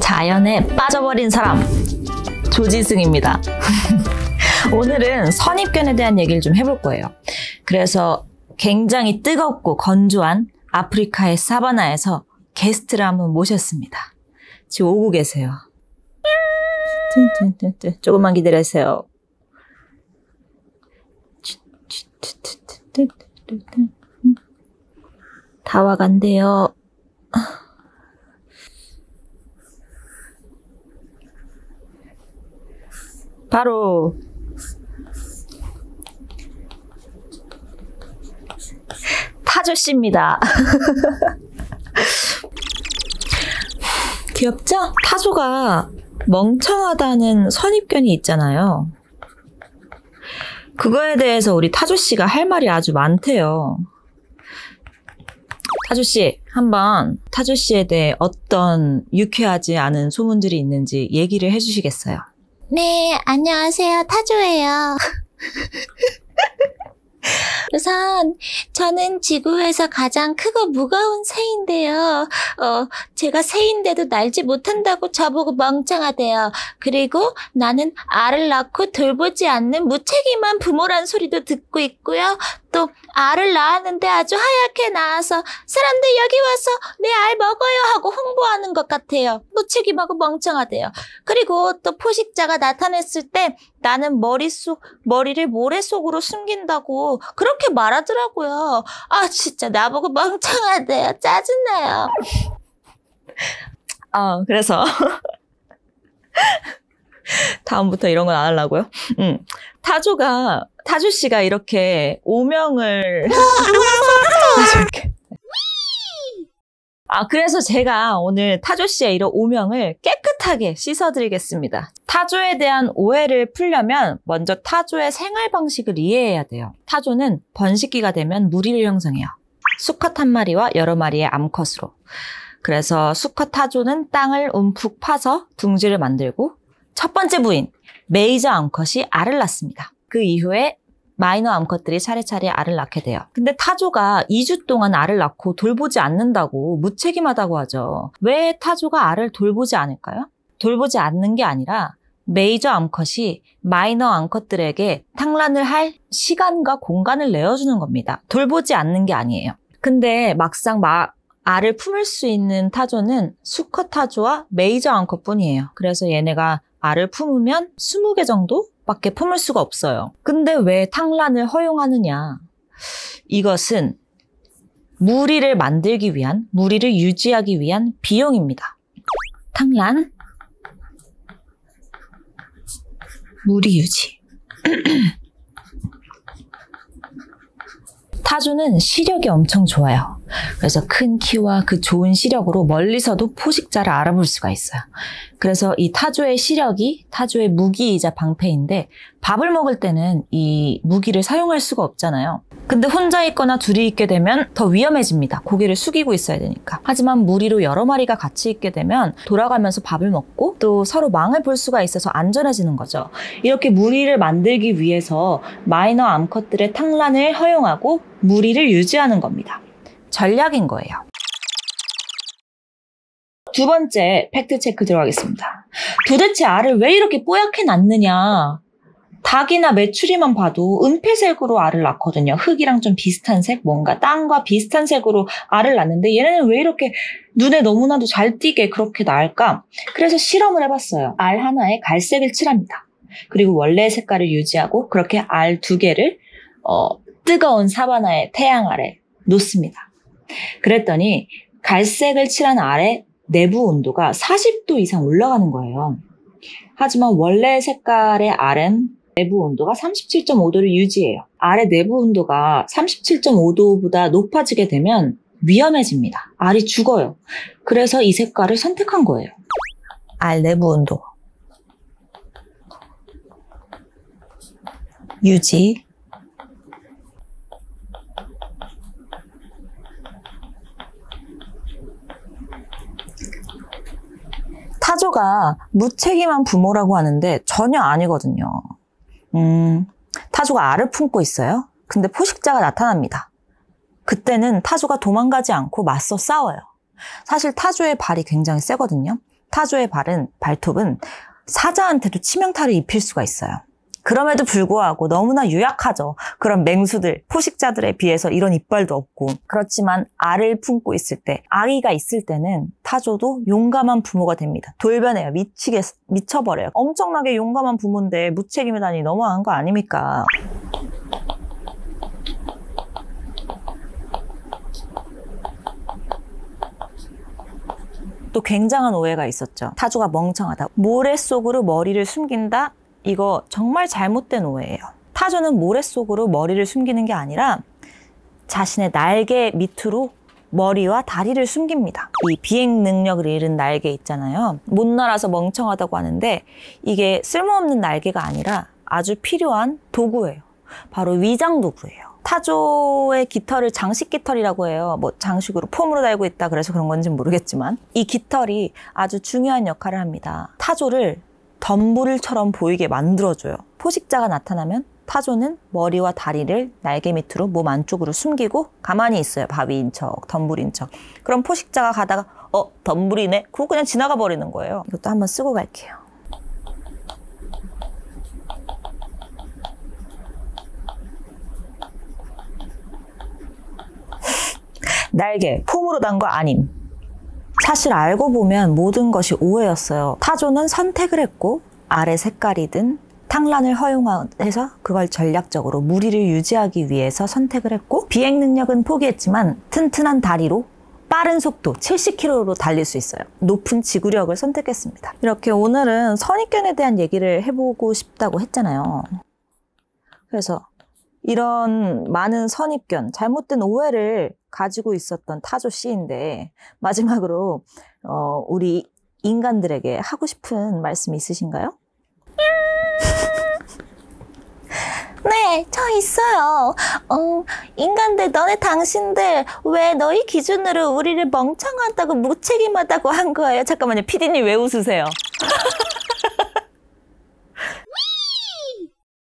자연에 빠져버린 사람 조지승입니다. 오늘은 선입견에 대한 얘기를 좀 해볼 거예요. 그래서 굉장히 뜨겁고 건조한 아프리카의 사바나에서 게스트를 한번 모셨습니다. 지금 오고 계세요. 조금만 기다려주세요. 다 와간대요. 바로 타조씨입니다. 귀엽죠? 타조가 멍청하다는 선입견이 있잖아요. 그거에 대해서 우리 타조씨가 할 말이 아주 많대요. 타조씨, 한번 타조씨에 대해 어떤 유쾌하지 않은 소문들이 있는지 얘기를 해주시겠어요? 네, 안녕하세요. 타조예요. 우선 저는 지구에서 가장 크고 무거운 새인데요. 제가 새인데도 날지 못한다고 저보고 멍청하대요. 그리고 나는 알을 낳고 돌보지 않는 무책임한 부모란 소리도 듣고 있고요. 또 알을 낳았는데 아주 하얗게 낳아서 사람들 여기 와서 내 알 먹어요 하고 홍보하는 것 같아요. 무책임하고 멍청하대요. 그리고 또 포식자가 나타났을 때 나는 머리를 모래 속으로 숨긴다고 그렇게 말하더라고요. 아 진짜 나보고 멍청하대요. 짜증나요. 그래서 다음부터 이런 건 안 하려고요. 타조씨가 이렇게 오명을 그래서 제가 오늘 타조씨의 이런 오명을 깨끗하게 씻어드리겠습니다. 타조에 대한 오해를 풀려면 먼저 타조의 생활 방식을 이해해야 돼요. 타조는 번식기가 되면 무리를 형성해요. 수컷 한 마리와 여러 마리의 암컷으로. 그래서 수컷 타조는 땅을 움푹 파서 둥지를 만들고 첫 번째 부인, 메이저 암컷이 알을 낳습니다. 그 이후에 마이너 암컷들이 차례차례 알을 낳게 돼요. 근데 타조가 2주 동안 알을 낳고 돌보지 않는다고 무책임하다고 하죠. 왜 타조가 알을 돌보지 않을까요? 돌보지 않는 게 아니라 메이저 암컷이 마이너 암컷들에게 탕란을 할 시간과 공간을 내어주는 겁니다. 돌보지 않는 게 아니에요. 근데 막상 알을 품을 수 있는 타조는 수컷 타조와 메이저 암컷뿐이에요. 그래서 얘네가 알을 품으면 20개 정도밖에 품을 수가 없어요. 근데 왜 탕란을 허용하느냐? 이것은 무리를 만들기 위한, 무리를 유지하기 위한 비용입니다. 탕란, 무리 유지. 타조는 시력이 엄청 좋아요. 그래서 큰 키와 그 좋은 시력으로 멀리서도 포식자를 알아볼 수가 있어요. 그래서 이 타조의 시력이 타조의 무기이자 방패인데 밥을 먹을 때는 이 무기를 사용할 수가 없잖아요. 근데 혼자 있거나 둘이 있게 되면 더 위험해집니다. 고개를 숙이고 있어야 되니까. 하지만 무리로 여러 마리가 같이 있게 되면 돌아가면서 밥을 먹고 또 서로 망을 볼 수가 있어서 안전해지는 거죠. 이렇게 무리를 만들기 위해서 마이너 암컷들의 탕란을 허용하고 무리를 유지하는 겁니다. 전략인 거예요. 두 번째 팩트 체크 들어가겠습니다. 도대체 알을 왜 이렇게 뽀얗게 낳느냐? 닭이나 메추리만 봐도 은폐색으로 알을 낳거든요. 흙이랑 좀 비슷한 색, 뭔가 땅과 비슷한 색으로 알을 낳는데 얘네는 왜 이렇게 눈에 너무나도 잘 띄게 그렇게 낳을까? 그래서 실험을 해봤어요. 알 하나에 갈색을 칠합니다. 그리고 원래의 색깔을 유지하고 그렇게 알 2개를 뜨거운 사바나의 태양 아래 놓습니다. 그랬더니 갈색을 칠한 알의 내부 온도가 40도 이상 올라가는 거예요. 하지만 원래 색깔의 알은 내부 온도가 37.5도를 유지해요. 알의 내부 온도가 37.5도보다 높아지게 되면 위험해집니다. 알이 죽어요. 그래서 이 색깔을 선택한 거예요. 알 내부 온도 유지. 타조가 무책임한 부모라고 하는데 전혀 아니거든요. 타조가 알을 품고 있어요. 근데 포식자가 나타납니다. 그때는 타조가 도망가지 않고 맞서 싸워요. 사실 타조의 발이 굉장히 세거든요. 타조의 발톱은 사자한테도 치명타를 입힐 수가 있어요. 그럼에도 불구하고 너무나 유약하죠. 그런 맹수들, 포식자들에 비해서 이런 이빨도 없고. 그렇지만 알을 품고 있을 때, 아기가 있을 때는 타조도 용감한 부모가 됩니다. 돌변해요. 미쳐버려요. 엄청나게 용감한 부모인데 무책임하다니 너무한 거 아닙니까? 또 굉장한 오해가 있었죠. 타조가 멍청하다. 모래 속으로 머리를 숨긴다? 이거 정말 잘못된 오해예요. 타조는 모래 속으로 머리를 숨기는 게 아니라 자신의 날개 밑으로 머리와 다리를 숨깁니다. 이 비행 능력을 잃은 날개 있잖아요. 못 날아서 멍청하다고 하는데 이게 쓸모없는 날개가 아니라 아주 필요한 도구예요. 바로 위장 도구예요. 타조의 깃털을 장식 깃털이라고 해요. 뭐 장식으로 폼으로 달고 있다 그래서 그런 건지 모르겠지만 이 깃털이 아주 중요한 역할을 합니다. 타조를 덤불처럼 보이게 만들어줘요. 포식자가 나타나면 타조는 머리와 다리를 날개 밑으로 몸 안쪽으로 숨기고 가만히 있어요. 바위인 척, 덤불인 척. 그럼 포식자가 가다가 덤불이네? 그거 그냥 지나가 버리는 거예요. 이것도 한번 쓰고 갈게요. 날개, 폼으로 단 거 아님. 사실 알고 보면 모든 것이 오해였어요. 타조는 선택을 했고 알의 색깔이든 탕란을 허용해서 그걸 전략적으로 무리를 유지하기 위해서 선택을 했고 비행 능력은 포기했지만 튼튼한 다리로 빠른 속도 70km로 달릴 수 있어요. 높은 지구력을 선택했습니다. 이렇게 오늘은 선입견에 대한 얘기를 해보고 싶다고 했잖아요. 그래서 이런 많은 선입견, 잘못된 오해를 가지고 있었던 타조 씨인데 마지막으로 우리 인간들에게 하고 싶은 말씀 있으신가요? 네, 저 있어요. 인간들, 당신들 왜 너희 기준으로 우리를 멍청하다고 무책임하다고 한 거예요? 잠깐만요. 피디님 왜 웃으세요?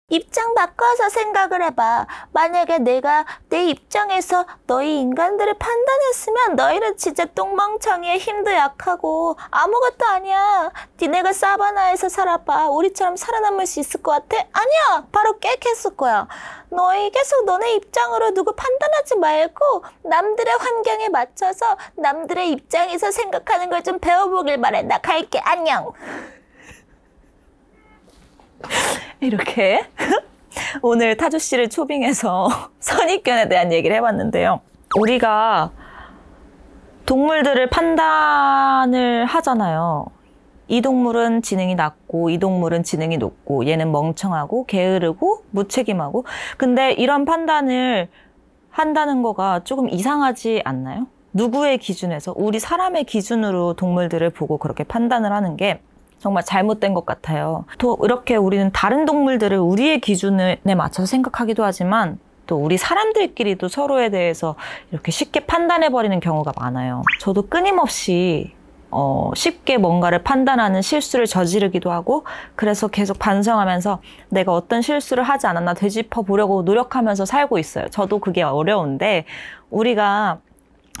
입장 바꿔서 생각을 해봐. 만약에 내가 내 입장에서 너희 인간들을 판단했으면 너희는 진짜 똥멍청이에 힘도 약하고 아무것도 아니야. 니네가 사바나에서 살아봐. 우리처럼 살아남을 수 있을 것 같아? 아니야. 바로 깨겠을 거야. 너희 계속 너네 입장으로 누구 판단하지 말고 남들의 환경에 맞춰서 남들의 입장에서 생각하는 걸 좀 배워보길 바래. 나 갈게. 안녕. 이렇게 오늘 타조 씨를 초빙해서 선입견에 대한 얘기를 해봤는데요. 우리가 동물들을 판단을 하잖아요. 이 동물은 지능이 낮고 이 동물은 지능이 높고 얘는 멍청하고 게으르고 무책임하고 근데 이런 판단을 한다는 거가 조금 이상하지 않나요? 누구의 기준에서 우리 사람의 기준으로 동물들을 보고 그렇게 판단을 하는 게 정말 잘못된 것 같아요. 또 이렇게 우리는 다른 동물들을 우리의 기준에 맞춰서 생각하기도 하지만 또 우리 사람들끼리도 서로에 대해서 이렇게 쉽게 판단해버리는 경우가 많아요. 저도 끊임없이 쉽게 뭔가를 판단하는 실수를 저지르기도 하고 그래서 계속 반성하면서 내가 어떤 실수를 하지 않았나 되짚어 보려고 노력하면서 살고 있어요. 저도 그게 어려운데 우리가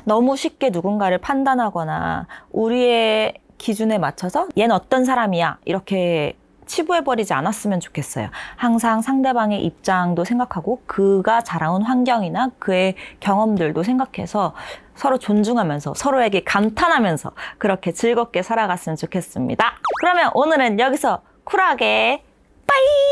너무 쉽게 누군가를 판단하거나 우리의 기준에 맞춰서 얘는 어떤 사람이야 이렇게 치부해버리지 않았으면 좋겠어요. 항상 상대방의 입장도 생각하고 그가 자라온 환경이나 그의 경험들도 생각해서 서로 존중하면서 서로에게 감탄하면서 그렇게 즐겁게 살아갔으면 좋겠습니다. 그러면 오늘은 여기서 쿨하게 빠이!